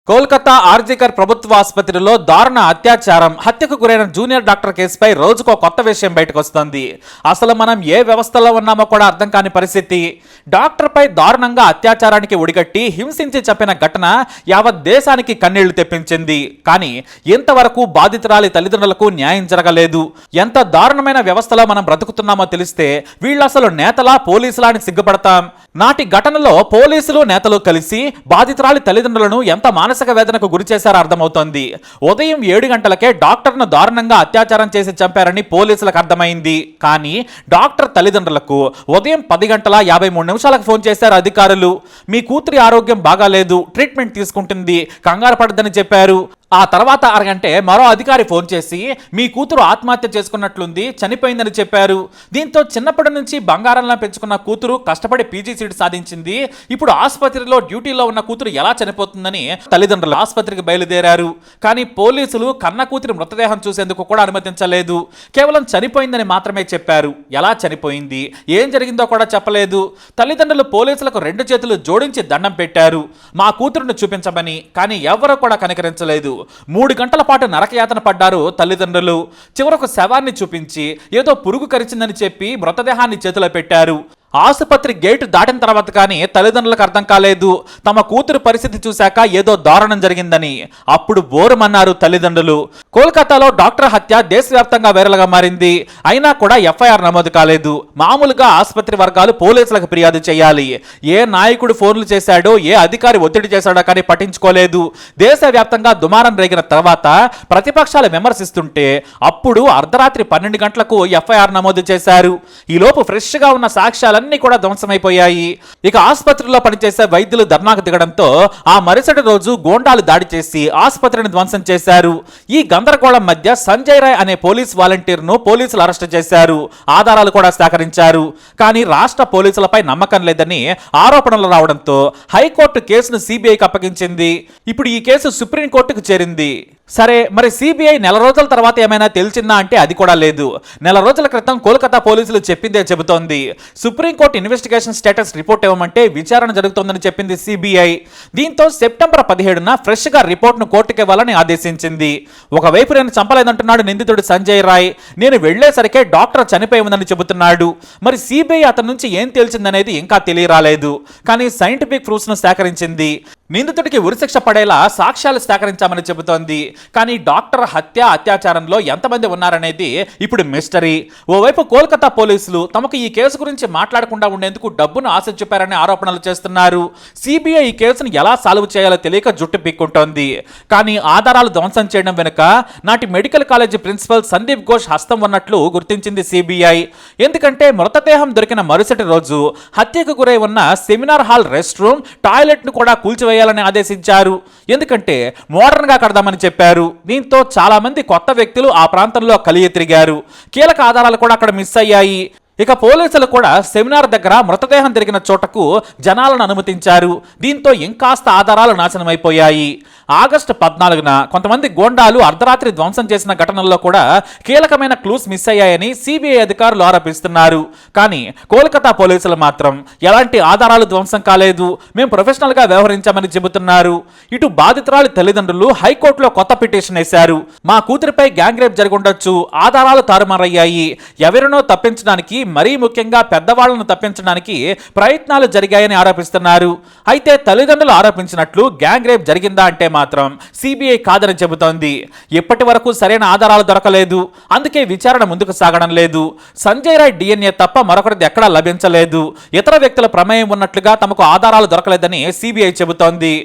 కోల్కతా ఆర్జికర్ ప్రభుత్వ ఆసుపత్రిలో దారుణ అత్యాచారం, హత్యకు గురైన జూనియర్ డాక్టర్ కేసుపై రోజుకో కొత్త విషయం బయటకు వస్తోంది. అసలు మనం ఏ వ్యవస్థలో ఉన్నామో కూడా అర్థం కాని పరిస్థితి. డాక్టర్పై దారుణంగా అత్యాచారానికి ఒడిగట్టి హింసించి చెప్పిన ఘటన యావత్ దేశానికి కన్నీళ్లు తెప్పించింది. కానీ ఇంతవరకు బాధితురాలి తల్లిదండ్రులకు న్యాయం జరగలేదు. ఎంత దారుణమైన వ్యవస్థలో మనం బ్రతుకుతున్నామో తెలిస్తే వీళ్ళు అసలు నేతలా పోలీసులా అని సిగ్గుపడతాం. నాటి ఘటనలో పోలీసులు నేతలు కలిసి బాధితురాలి తల్లిదండ్రులను ఎంత మానసిక వేదనకు గురి చేశారో అర్థమవుతోంది. ఉదయం 7 గంటలకే డాక్టర్ను దారుణంగా అత్యాచారం చేసి చంపారని పోలీసులకు అర్థమైంది. కానీ డాక్టర్ తల్లిదండ్రులకు ఉదయం 10 గంటల 53 నిమిషాలకు ఫోన్ చేశారు అధికారులు. మీ కూతురి ఆరోగ్యం బాగాలేదు, ట్రీట్మెంట్ తీసుకుంటుంది, కంగారు పడద్దని చెప్పారు. ఆ తర్వాత అరగంటే మరో అధికారి ఫోన్ చేసి మీ కూతురు ఆత్మహత్య చేసుకున్నట్లుంది, చనిపోయిందని చెప్పారు. దీంతో చిన్నప్పటి నుంచి బంగారంలా పెంచుకున్న కూతురు కష్టపడి పీజీ సీట్ సాధించింది. ఇప్పుడు ఆసుపత్రిలో డ్యూటీలో ఉన్న కూతురు ఎలా చనిపోతుందని తల్లిదండ్రులు ఆసుపత్రికి బయలుదేరారు. కానీ పోలీసులు కన్న కూతురి మృతదేహం చూసేందుకు కూడా అనుమతించలేదు. కేవలం చనిపోయిందని మాత్రమే చెప్పారు. ఎలా చనిపోయింది, ఏం జరిగిందో కూడా చెప్పలేదు. తల్లిదండ్రులు పోలీసులకు 2 చేతులు జోడించి దండం పెట్టారు, మా కూతురును చూపించమని. కానీ ఎవరూ కూడా కనికరించలేదు. 3 గంటల పాటు నరకయాతన పడ్డారు తల్లిదండ్రులు. చివరకు శవాన్ని చూపించి ఏదో పురుగు కరిచిందని చెప్పి మృతదేహాన్ని చేతిలో పెట్టారు. ఆసుపత్రి గేటు దాటిన తర్వాత కానీ తల్లిదండ్రులకు అర్థం కాలేదు తమ కూతురు పరిస్థితి చూశాక ఏదో దారుణం జరిగిందని. అప్పుడు బోరుమన్నారు తల్లిదండ్రులు. కోల్కతాలో డాక్టర్ హత్య దేశవ్యాప్తంగా వైరల్గా మారింది. అయినా కూడా ఎఫ్ఐఆర్ నమోదు కాలేదు. మామూలుగా ఆసుపత్రి వర్గాలు పోలీసులకు ఫిర్యాదు చేయాలి. ఏ నాయకుడు ఫోన్లు చేశాడో, ఏ అధికారి ఒత్తిడి చేశాడో కానీ పట్టించుకోలేదు. దేశవ్యాప్తంగా దుమారం రేగిన తర్వాత ప్రతిపక్షాలు విమర్శిస్తుంటే అప్పుడు అర్ధరాత్రి 12 గంటలకు ఎఫ్ఐఆర్ నమోదు చేశారు. ఈలోపు ఫ్రెష్గా ఉన్న సాక్ష్యాలను అన్ని కూడా ధ్వంసమైపోయాయి. ఇక ఆసుపత్రిలో పనిచేసే వైద్యులు ధర్నాకు దిగడంతో ఆ మరుసటి రోజు గోండాలు దాడి చేసి ఆసుపత్రిని ధ్వంసం చేశారు. ఈ గందరగోళం మధ్య సంజయ్ రాయ్ అనే పోలీస్ వాలంటీర్ను పోలీసులు అరెస్టు చేశారు. ఆధారాలు కూడా సేకరించారు. కానీ రాష్ట్ర పోలీసులపై నమ్మకం లేదని ఆరోపణలు రావడంతో హైకోర్టు కేసును సిబిఐకి అప్పగించింది. ఇప్పుడు ఈ కేసు సుప్రీంకోర్టుకు చేరింది. సరే, మరి సిబిఐ నెల రోజుల తర్వాత ఏమైనా తెలిసిందా అంటే అది కూడా లేదు. నెల రోజుల క్రితం కోల్కతా పోలీసులు చెప్పిందే చెబుతోంది. సుప్రీంకోర్టు ఇన్వెస్టిగేషన్ స్టేటస్ రిపోర్ట్ ఇవ్వమంటే విచారణ జరుగుతోందని చెప్పింది సిబిఐ. దీంతో సెప్టెంబర్ 17న ఫ్రెష్గా రిపోర్ట్ను కోర్టుకు ఇవ్వాలని ఆదేశించింది. ఒకవైపు నేను చంపలేదంటున్నాడు నిందితుడు సంజయ్ రాయ్. నేను వెళ్లేసరికే డాక్టర్ చనిపోయి ఉందని చెబుతున్నాడు. మరి సిబిఐ అతని నుంచి ఏం తెలిసిందనేది ఇంకా తెలియరాలేదు. కానీ సైంటిఫిక్ ప్రూఫ్స్ను సేకరించింది. నిందితుడికి ఉరిశిక్ష పడేలా సాక్ష్యాలు సేకరించామని చెబుతోంది. కానీ డాక్టర్ హత్య అత్యాచారంలో ఎంతమంది ఉన్నారనేది ఇప్పుడు మిస్టరీ. ఓవైపు కోల్కతా పోలీసులు తమకు ఈ కేసు గురించి మాట్లాడకుండా ఉండేందుకు డబ్బును ఆశ చూపారని ఆరోపణలు చేస్తున్నారు. సిబిఐ ఈ కేసును ఎలా సాల్వ్ చేయాలో తెలియక జుట్టు పీక్కుంటోంది. కానీ ఆధారాలు ధ్వంసం చేయడం వెనుక నాటి medical college principal Sandip Ghosh హస్తం ఉన్నట్లు గుర్తించింది సిబిఐ. ఎందుకంటే మృతదేహం దొరికిన మరుసటి రోజు హత్యకు గురై ఉన్న seminar hall rest room, toilet ను కూడా కూల్చివేయాలని ఆదేశించారు. ఎందుకంటే మోడర్న్ గా కడదామని చెప్పారు. దీంతో చాలా మంది కొత్త వ్యక్తులు ఆ ప్రాంతంలో కలిగి తిరిగారు. కీలక ఆధారాలు కూడా అక్కడ మిస్ అయ్యాయి. ఇక పోలీసులు కూడా సెమినార్ దగ్గర మృతదేహం తిరిగిన చోటకు జనాలను అనుమతించారు. దీంతో ఇంకాస్త ఆధారాలు నాశనమైపోయాయి. ఆగస్టు 14న కొంతమంది గోండాలు అర్ధరాత్రి ధ్వంసం చేసిన ఘటనల్లో కూడా కీలకమైన క్లూస్ మిస్ అయ్యాయని సిబిఐ అధికారులు ఆరోపిస్తున్నారు. కానీ కోల్కతా పోలీసులు మాత్రం ఎలాంటి ఆధారాలు ధ్వంసం కాలేదు, మేము ప్రొఫెషనల్గా వ్యవహరించామని చెబుతున్నారు. ఇటు బాధితురాలి తల్లిదండ్రులు హైకోర్టులో కొత్త పిటిషన్ వేశారు. మా కూతురిపై గ్యాంగ్ రేప్ జరుగుండొచ్చు, ఆధారాలు తారుమారయ్యాయి, ఎవరినో తప్పించడానికి, మరీ ముఖ్యంగా పెద్దవాళ్లను తప్పించడానికి ప్రయత్నాలు జరిగాయని ఆరోపిస్తున్నారు. అయితే తల్లిదండ్రులు ఆరోపించినట్లు గ్యాంగ్ రేప్ జరిగిందా అంటే మాత్రం సిబిఐ కాదని చెబుతోంది. ఇప్పటి వరకు సరైన ఆధారాలు దొరకలేదు. అందుకే విచారణ ముందుకు సాగడం లేదు. సంజయ్ రాయ్ డిఎన్ఏ తప్ప మరొకరిది ఎక్కడా లభించలేదు. ఇతర వ్యక్తుల ప్రమేయం ఉన్నట్లుగా తమకు ఆధారాలు దొరకలేదని సిబిఐ చెబుతోంది.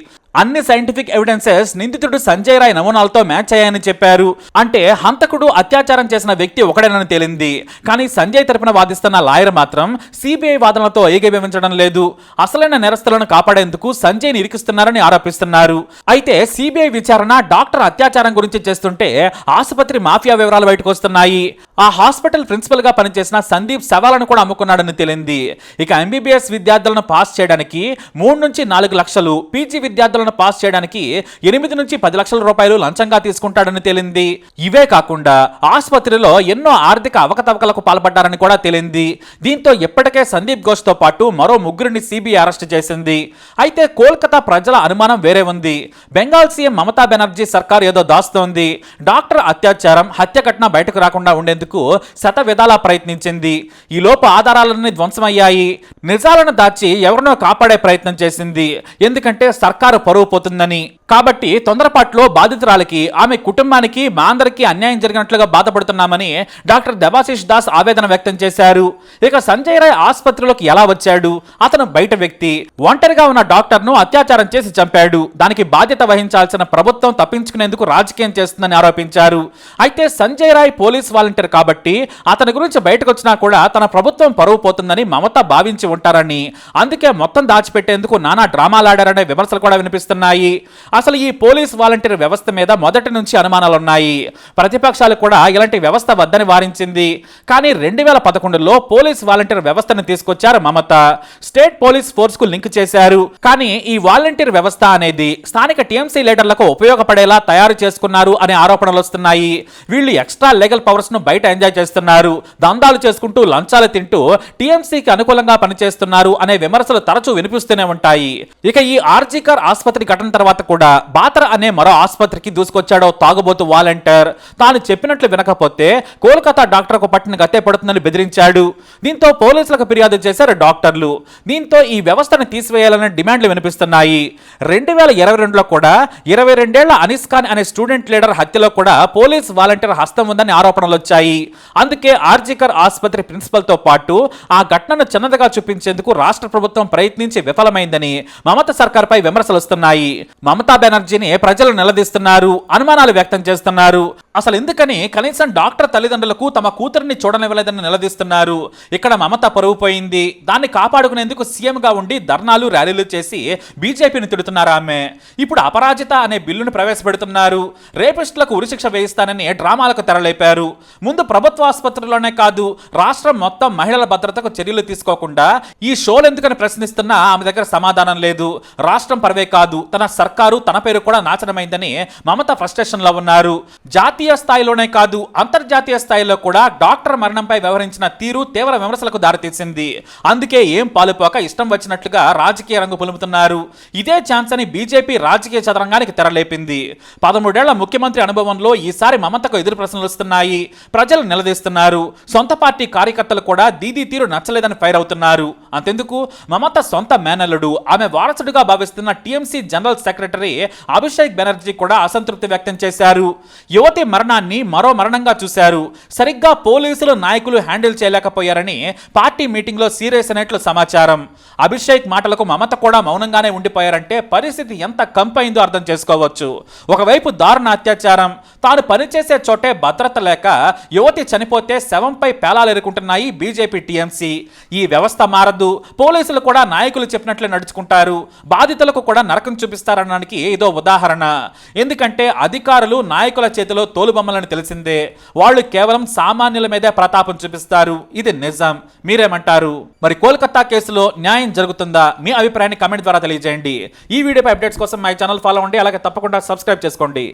అన్ని సైంటిఫిక్ ఎవిడెన్సెస్ నిందితుడు సంజయ్ రాయ్ నమూనాలతో మ్యాచ్ అయ్యాయని చెప్పారు. అంటే హంతకుడు అత్యాచారం చేసిన వ్యక్తి ఒకడేనని తేలింది. కానీ సంజయ్ తరపున వాదిస్తున్న లాయర్ మాత్రం సిబిఐ వాదనలతో ఏకీభవించడం లేదు. అసలైన నేరస్తులను కాపాడేందుకు సంజయ్ని ఇరికిస్తున్నారని ఆరోపిస్తున్నారు. అయితే సిబిఐ విచారణ డాక్టర్ అత్యాచారం గురించి చేస్తుంటే ఆసుపత్రి మాఫియా వివరాలు బయటకు వస్తున్నాయి. ఆ హాస్పిటల్ ప్రిన్సిపల్ గా పనిచేసిన సందీప్ శవాలను కూడా అమ్ముకున్నాడని తేలింది. ఇక ఎంబీబీఎస్ విద్యార్థులను పాస్ చేయడానికి 3 నుంచి 4 లక్షలు, పీజీ విద్యార్థుల షరతులను పాస్ చేయడానికి 8 నుంచి 10 లక్షల రూపాయలు లంచంగా తీసుకుంటాడని తేలింది. ఇవే కాకుండా ఆసుపత్రిలో ఎన్నో ఆర్థిక అవకతవకలకు పాల్పడ్డారని కూడా తేలింది. దీంతో ఇప్పటికే సందీప్ ఘోష్ తో పాటు మరో ముగ్గురిని సిబిఐ అరెస్ట్ చేసింది. అయితే కోల్కతా ప్రజల అనుమానం వేరే ఉంది. బెంగాల్ సీఎం మమతా బెనర్జీ సర్కార్ ఏదో దాస్తోంది. డాక్టర్ అత్యాచారం, హత్య ఘటన బయటకు రాకుండా ఉండేందుకు శత విధాలా ప్రయత్నించింది. ఈ లోపు ఆధారాలన్నీ ధ్వంసమయ్యాయి. నిజాలను దాచి ఎవరినో కాపాడే ప్రయత్నం చేసింది. ఎందుకంటే సర్కారు పరువు పోతుందని. కాబట్టి తొందరపాట్లో బాధితురాలకి, ఆమె కుటుంబానికి, మా అందరికీ అన్యాయం జరిగినట్లుగా బాధపడుతున్నామని డాక్టర్ దేబాశిష్ దాస్ ఆవేదన వ్యక్తం చేశారు. ఇక సంజయ్ రాయ్ ఆసుపత్రిలోకి ఎలా వచ్చాడు? అతను బయట వ్యక్తి. ఒంటరిగా ఉన్న డాక్టర్ను అత్యాచారం చేసి చంపాడు. దానికి బాధ్యత వహించాల్సిన ప్రభుత్వం తప్పించుకునేందుకు రాజకీయం చేస్తుందని ఆరోపించారు. అయితే సంజయ్ రాయ్ పోలీస్ వాలంటీర్ కాబట్టి అతని గురించి బయటకు వచ్చినా కూడా తన ప్రభుత్వం పరువు పోతుందని మమత భావించి ఉంటారని, అందుకే మొత్తం దాచిపెట్టేందుకు నానా డ్రామాలాడారనే విమర్శలు కూడా వినిపిస్తున్నాయి. అసలు ఈ పోలీస్ వాలంటీర్ వ్యవస్థ మీద మొదటి నుంచి అనుమానాలున్నాయి. ప్రతిపక్షాలు కూడా ఇలాంటి వ్యవస్థ వద్దని వారించింది. కానీ 2011లో పోలీస్ వాలంటీర్ వ్యవస్థను తీసుకొచ్చారు మమత. స్టేట్ పోలీస్ ఫోర్స్ కు లింక్ చేశారు. కానీ ఈ వాలంటీర్ వ్యవస్థ అనేది స్థానిక టీఎంసీ లీడర్లకు ఉపయోగపడేలా తయారు చేసుకున్నారు అనే ఆరోపణలు వస్తున్నాయి. వీళ్ళు ఎక్స్ట్రా లీగల్ పవర్స్ ను బయట ఎంజాయ్ చేస్తున్నారు, దందాలు చేసుకుంటూ లంచాలు తింటూ టీఎంసీకి అనుకూలంగా పనిచేస్తున్నారు అనే విమర్శలు తరచూ వినిపిస్తూనే ఉంటాయి. ఇక ఈ ఆర్జీకర్ ఆసుపత్రి ఘటన తర్వాత కూడా బాత్రా అనే మరో ఆసుపత్రికి దూసుకొచ్చాడో తాగుబోతు వాలంటీర్. తాను చెప్పినట్లు వినకపోతే కోల్కతా డాక్టర్కు పట్టిన గతే పడుతుందని బెదిరించాడు. దీంతో పోలీసులకు ఫిర్యాదు చేశారు డాక్టర్లు. దీంతో ఈ వ్యవస్థను తీసివేయాలనే డిమాండ్లు వినిపిస్తున్నాయి. 2022లో కూడా 22 ఏళ్ల అనిస్ ఖాన్ అనే స్టూడెంట్ లీడర్ హత్యలో కూడా పోలీస్ వాలంటీర్ హస్తం ఉందని ఆరోపణలు వచ్చాయి. అందుకే ఆర్జీకర్ ఆసుపత్రి ప్రిన్సిపల్ తో పాటు ఆ ఘటనను చిన్నదిగా చూపించేందుకు రాష్ట్ర ప్రభుత్వం ప్రయత్నించి విఫలమైందని మమత సర్కార్పై విమర్శలు వస్తున్నాయి. మమతా బెనర్జీని ప్రజలు నిలదీస్తున్నారు, అనుమానాలు వ్యక్తం చేస్తున్నారు. అసలు ఎందుకని కనీసం డాక్టర్ తల్లిదండ్రులకు తమ కూతురిని చూడనివ్వలేదని నిలదీస్తున్నారు. ఇక్కడ మమత పరువు పోయింది. దాన్ని కాపాడుకునేందుకు సీఎంగా ఉండి ధర్నాలు, ర్యాలీలు చేసి బీజేపీని తిడుతున్నారు ఆమె. ఇప్పుడు అపరాజిత అనే బిల్లును ప్రవేశపెడుతున్నారు. రేపిస్టులకు ఉరిశిక్ష వేయిస్తానని డ్రామాలకు తెరలేపారు. ముందు ప్రభుత్వ ఆసుపత్రుల్లోనే కాదు, రాష్ట్రం మొత్తం మహిళల భద్రతకు చర్యలు తీసుకోకుండా ఈ షోలు ఎందుకని ప్రశ్నిస్తున్నా ఆమె దగ్గర సమాధానం లేదు. రాష్ట్రం పరువే కాదు, తన సర్కారు, తన పేరు కూడా నాశనమైందని మమత ఫ్రస్ట్రేషన్ లో ఉన్నారు. జాతీయ స్థాయిలోనే కాదు, అంతర్జాతీయ స్థాయిలో కూడా డాక్టర్ మరణంపై వ్యవహరించిన తీరు తీవ్ర విమర్శలకు దారితీసింది. అందుకే ఏం పాలుపోక ఇష్టం వచ్చినట్లుగా రాజకీయ రంగు పులుముతున్నారు. ఇదే ఛాన్స్ అని బీజేపీ రాజకీయ చదరంగానికి తెరలేపింది. 13 ఏళ్ల ముఖ్యమంత్రి అనుభవంలో ఈసారి మమతకు ఎదురు ప్రశ్నలు వస్తున్నాయి. ప్రజలు నిలదీస్తున్నారు. సొంత పార్టీ కార్యకర్తలు కూడా దీదీ తీరు నచ్చలేదని ఫైర్ అవుతున్నారు. అంతెందుకు మమత సొంత మేనల్లుడు, ఆమె వారసుడిగా భావిస్తున్న TMC general secretary Abhishek Banerjee కూడా అసంతృప్తి వ్యక్తం చేశారు. యువతి మరణాన్ని మరో మరణంగా చూశారు. సరిగ్గా పోలీసులు, నాయకులు హ్యాండిల్ చేయలేకపోయారని పార్టీ మీటింగ్ లో సీరియస్ అయినట్లు సమాచారం. అభిషేక్ మాటలకు మమత కూడా మౌనంగానే ఉండిపోయారంటే పరిస్థితి ఎంత కంపైందో అర్థం చేసుకోవచ్చు. ఒకవైపు దారుణ అత్యాచారం, తాను పనిచేసే చోటే భద్రత లేక యువతి చనిపోతే శవంపై పేలాలు ఎరుకుంటున్నాయి బీజేపీ, టీఎంసీ. ఈ వ్యవస్థ మారదు, పోలీసులు కూడా నాయకులు చెప్పినట్లే నడుచుకుంటారు, బాధితులకు కూడా నరకం చూపిస్తారనడానికి ఇదో ఉదాహరణ. ఎందుకంటే అధికారులు నాయకుల చేతిలో తోలుబొమ్మలని తెలిసిందే. వాళ్ళు కేవలం సామాన్యుల మీదే ప్రతాపం చూపిస్తారు. ఇది నిజం. మీరేమంటారు? మరి కోల్కతా కేసులో న్యాయం జరుగుతుందా? మీ అభిప్రాయాన్ని కామెంట్ ద్వారా తెలియజేయండి. ఈ వీడియోపై అప్డేట్స్ కోసం మై ఛానల్ ఫాలో అవ్వండి. అలాగే తప్పకుండా సబ్స్క్రైబ్ చేసుకోండి.